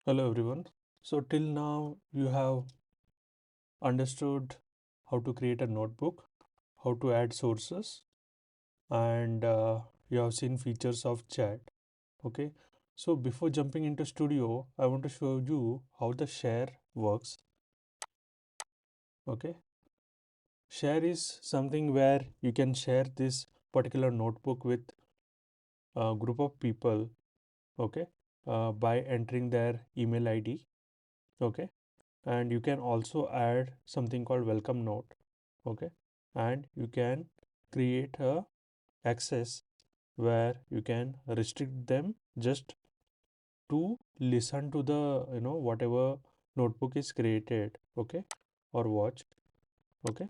Hello everyone. So till now you have understood how to create a notebook, how to add sources, and you have seen features of chat. Okay. So before jumping into Studio, I want to show you how the share works. Okay. Share is something where you can share this particular notebook with a group of people. Okay. By entering their email ID. Okay. And you can also add something called welcome note. Okay, and you can create a access where you can restrict them just to listen to the whatever notebook is created. Okay, or watch. Okay,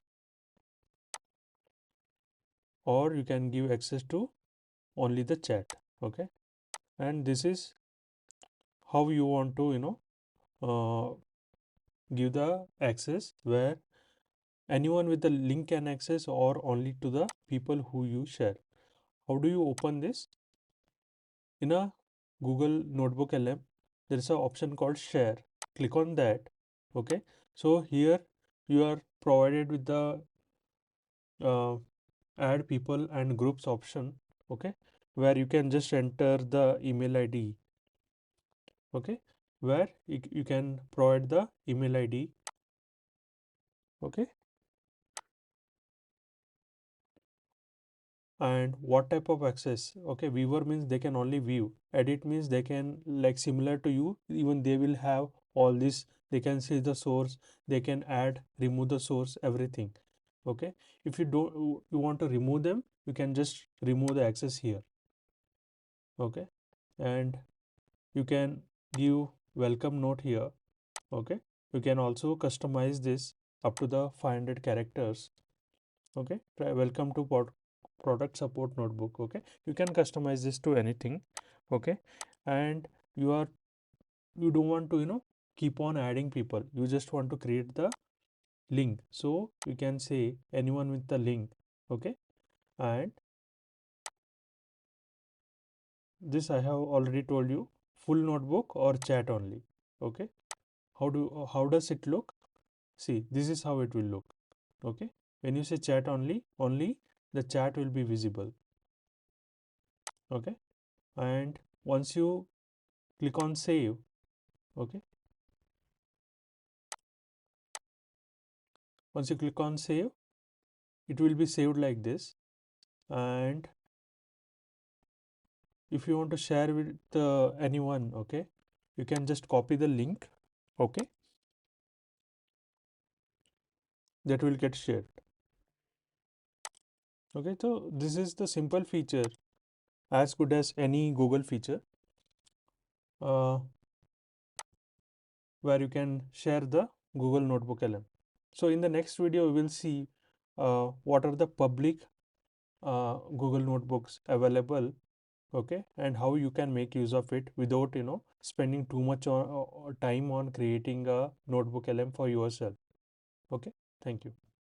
or you can give access to only the chat. Okay, and this is how you want to uh, give the access where anyone with the link can access or only to the people who you share. How do you open this? In a Google Notebook LM, there is an option called share. Click on that. Okay. So here you are provided with the uh, add people and groups option. Okay. Where you can just enter the email ID. Okay. Where you can provide the email ID. Okay. And what type of access? Okay, viewer means they can only view. Edit means they can, like, similar to you, even they will have all this. They can see the source, they can add, remove the source, everything. Okay, if you don't, you want to remove them, you can just remove the access here. Okay, and you can give welcome note here. Okay, you can also customize this up to the 500 characters. Okay, try welcome to product support notebook. Okay, you can customize this to anything. Okay, and you don't want to keep on adding people, you just want to create the link, so you can say anyone with the link. Okay, and this I have already told you, full notebook or chat only. Okay, how does it look? See, this is how it will look. Okay, when you say chat only the chat will be visible. Okay, and once you click on save. Okay, once you click on save, it will be saved like this. And if you want to share with anyone, okay, you can just copy the link. Okay, that will get shared. Okay, so this is the simple feature, as good as any Google feature, uh, where you can share the Google Notebook LM. So in the next video we will see what are the public Google Notebooks available. Okay, and how you can make use of it without spending too much time on creating a notebook LM for yourself. Okay, thank you.